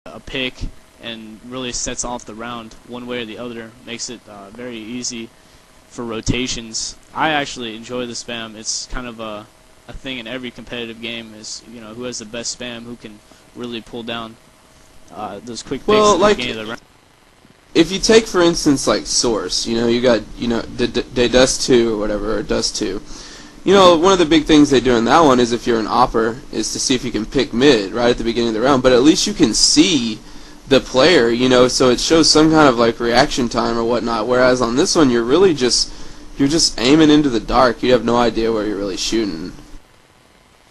a pick and really sets off the round one way or the other. Makes it very easy for rotations. I actually enjoy the spam. It's kind of a thing in every competitive game, is, you know, who has the best spam, who can really pull down those quick picks at the beginning of the round. If you take, for instance, like Source, you know, you got, you know, they Dust 2 or whatever, or Dust 2. You know, one of the big things they do in that one is, if you're an opper, is to see if you can pick mid right at the beginning of the round. But at least you can see the player, you know, so it shows some kind of like reaction time or whatnot. Whereas on this one, you're really just aiming into the dark. You have no idea where you're really shooting.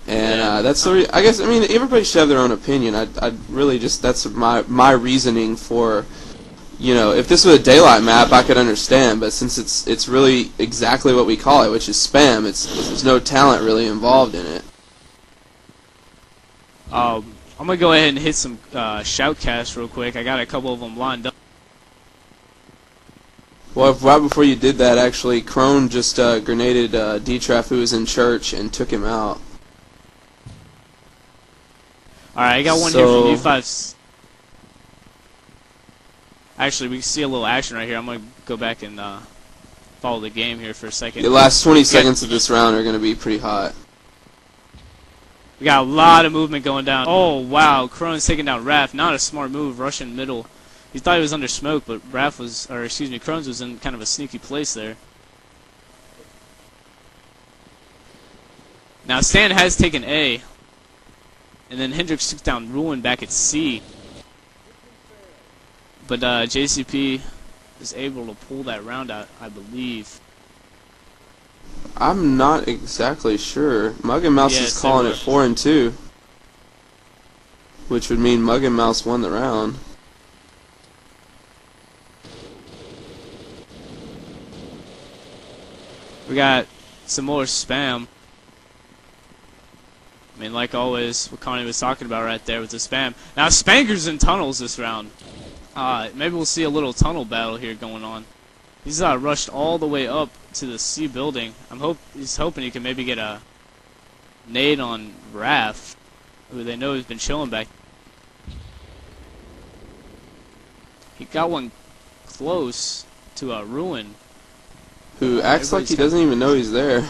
And that's the I guess, I mean, everybody should have their own opinion. I'd really just, that's my reasoning for, you know, if this was a daylight map, I could understand, but since it's really exactly what we call it, which is spam, there's no talent really involved in it. I'm gonna go ahead and hit some shoutcasts real quick. I got a couple of them lined up. Well, right before you did that, actually, Crone just grenaded D-Traf, who was in church, and took him out. Alright, I got one here from U5. Actually, we can see a little action right here. I'm going to go back and follow the game here for a second. The last 20 seconds of this round are going to be pretty hot. We got a lot of movement going down. Oh, wow. Crone's taking down Raph. Not a smart move. Russian middle. He thought he was under smoke, but Raph was, or excuse me, Crone's was in kind of a sneaky place there. Now, Stan has taken A. And then Hendrix took down Ruin back at C. But jCp is able to pull that round out, I believe. I'm not exactly sure. Mug and Mouse is calling it 4-2, which would mean Mug and Mouse won the round. We got some more spam. I mean, like always, what Connie was talking about right there with the spam. Now, Spanker's in tunnels this round. Maybe we'll see a little tunnel battle here going on. He's rushed all the way up to the C building. He's hoping he can maybe get a nade on Raph, who they know has been chilling back. He got one close to Ruin, who acts like he doesn't even know he's there.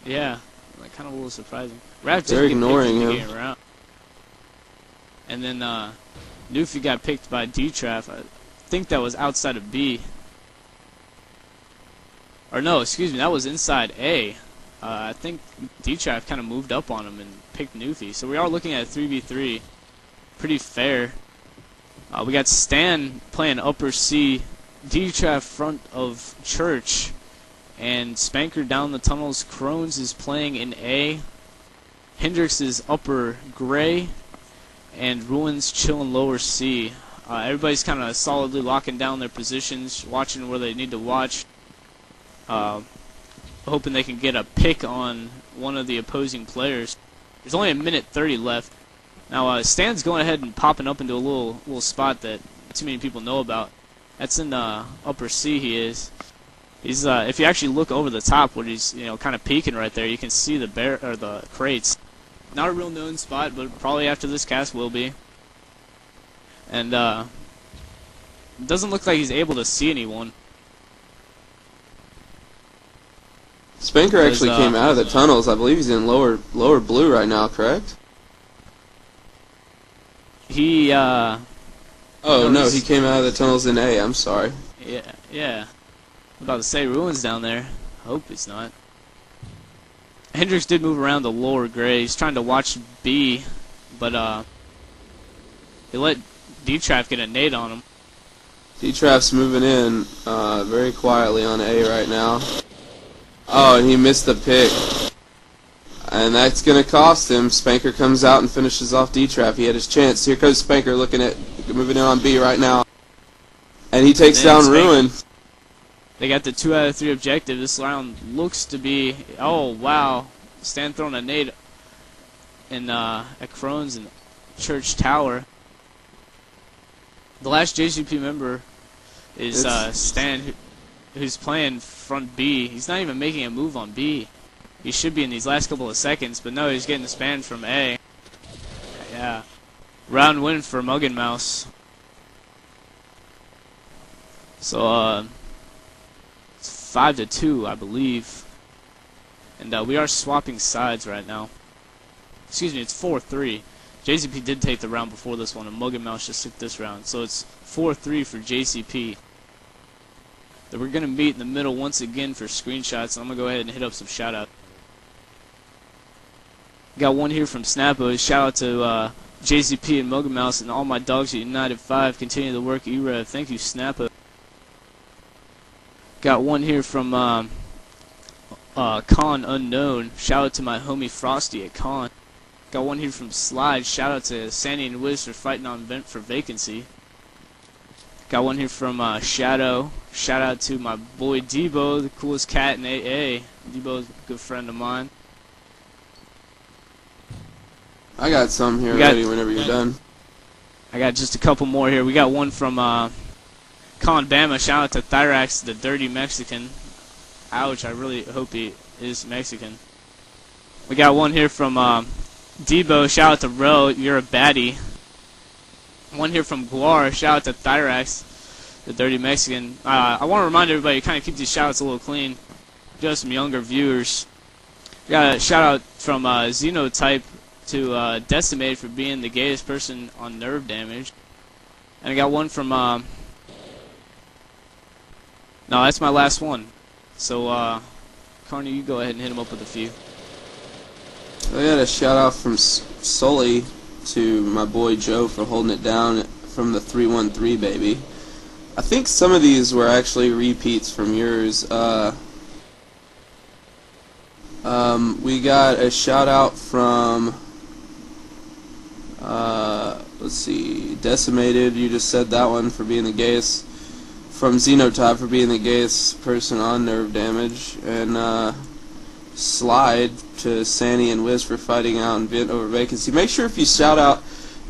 Yeah, like kind of a little surprising. Raph They're ignoring him. Around. And then Newfie got picked by D-Traf. I think that was outside of B. Or no, excuse me, that was inside A. I think D-Traf kind of moved up on him and picked Newfie. So we are looking at a 3v3. Pretty fair. We got Stan playing upper C. D-Traf front of Church. And Spanker down the tunnels. Crones is playing in A. Hendrix is upper gray, and Ruin's chilling lower C. Everybody's kind of solidly locking down their positions, watching where they need to watch, hoping they can get a pick on one of the opposing players. There's only a minute 30 left. Now, Stan's going ahead and popping up into a little spot that too many people know about. That's in upper C. He is. He's if you actually look over the top, where he's kind of peeking right there, you can see the crates. Not a real known spot, but probably after this cast will be. And it doesn't look like he's able to see anyone. Spanker actually came out of the tunnels. I believe he's in lower blue right now, correct? He oh no, he came out of the tunnels in A. I'm sorry. Yeah. I'm about to say Ruin's down there. Hope it's not. Hendrix did move around the lower gray. He's trying to watch B, but he let D-Traf get a nade on him. D-Traf's moving in very quietly on A right now. Oh, and he missed the pick. And that's going to cost him. Spanker comes out and finishes off D-Traf. He had his chance. Here comes Spanker moving in on B right now. And he takes down Ruin. They got the 2 out of 3 objective. This round looks to be... Oh, wow. Stan throwing a nade in, at Crone's and Church Tower. The last jCp member is Stan, who's playing front B. He's not even making a move on B. He should be in these last couple of seconds, but no, he's getting spanned from A. Yeah. Round win for Mug and Mouse. So it's 5-2, I believe. And we are swapping sides right now. Excuse me, it's 4-3. jCp did take the round before this one, and Mug and Mouse just took this round. So it's 4-3 for jCp. Then we're going to meet in the middle once again for screenshots. I'm going to go ahead and hit up some shout-outs. Got one here from Snappo. Shout out to jCp and Mug and Mouse and all my dogs at United 5. Continue the work, E-Rev. Thank you, Snappo. Got one here from Con Unknown. Shout out to my homie Frosty at Con. Got one here from Slide. Shout out to Sandy and Wiz for fighting on vent for vacancy. Got one here from Shadow. Shout out to my boy Debo, the coolest cat in AA. Debo's a good friend of mine. I got some here ready whenever you're done. I got just a couple more here. We got one from Con Bama. Shout out to Thyrax, the dirty Mexican. Ouch, I really hope he is Mexican. We got one here from Debo. Shout out to Ro, you're a baddie. One here from Guar. Shout out to Thyrax, the dirty Mexican. I want to remind everybody to kind of keep these shout outs a little clean. Just some younger viewers. We got a shout out from Xenotype to Decimated for being the gayest person on nerve damage. And I got one from no, that's my last one. So Carney, you go ahead and hit him up with a few. I got a shout out from Sully to my boy Joe for holding it down from the 313 baby. I think some of these were actually repeats from yours. We got a shout out from let's see, Decimated. You just said that one for being the gayest. From Xenotype for being the gayest person on nerve damage, and Slide to Sandy and Wiz for fighting out and vent over vacancy. Make sure if you shout out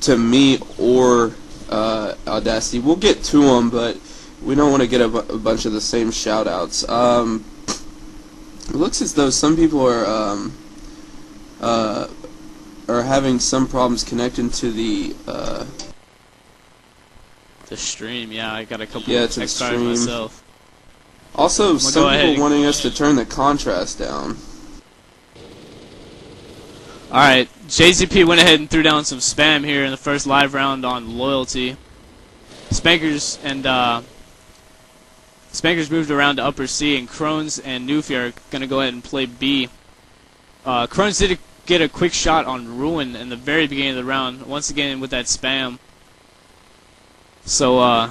to me or Audacity, we'll get to them, but we don't want to get a bunch of the same shout outs. It looks as though some people are having some problems connecting to the stream. Yeah, I got a couple to of the extras stream myself. Also, some people wanting us to turn the contrast down. Alright, jCp went ahead and threw down some spam here in the first live round on loyalty. Spankers moved around to upper C, and Crones and Newfie are going to go ahead and play B. Crones did get a quick shot on Ruin in the very beginning of the round, once again with that spam. So,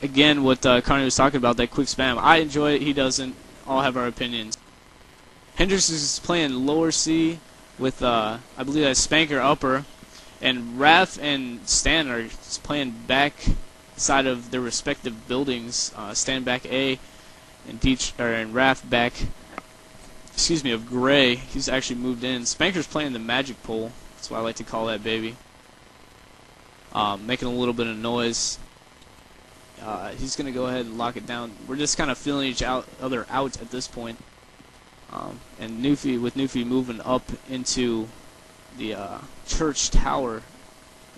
again, what Carney was talking about, that quick spam, I enjoy it, he doesn't. All have our opinions. Hendrix is playing lower C with, I believe that's Spanker upper, and Raph and Stan are playing back side of their respective buildings. Stan back A, and Raph back, excuse me, of Gray. He's actually moved in. Spanker's playing the magic pole. That's what I like to call that baby. Making a little bit of noise. He's going to go ahead and lock it down. We're just kind of feeling each other out at this point. And Newfie moving up into the church tower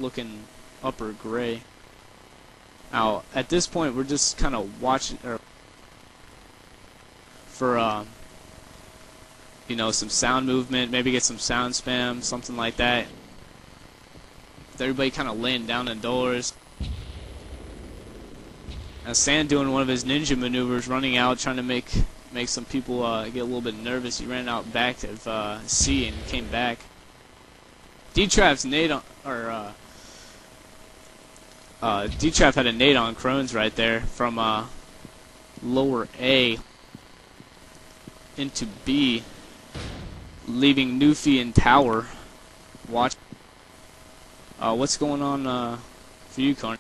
looking upper Gray. Now, at this point, we're just kind of watching for you know, some sound movement, maybe get some sound spam, something like that. Everybody kind of laying down indoors. Now Stan doing one of his ninja maneuvers, running out, trying to make some people get a little bit nervous. He ran out back of C and came back. D-Trap's nade on, or D-Trap had a nade on Crones right there from lower A into B, leaving Newfie in tower. Watch. What's going on for you, Carney?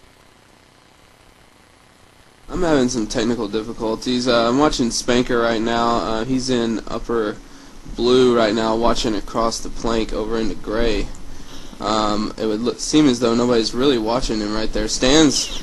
I'm having some technical difficulties. I'm watching Spanker right now. He's in upper blue right now, watching across the plank over into gray. It would seem as though nobody's really watching him right there. Stan's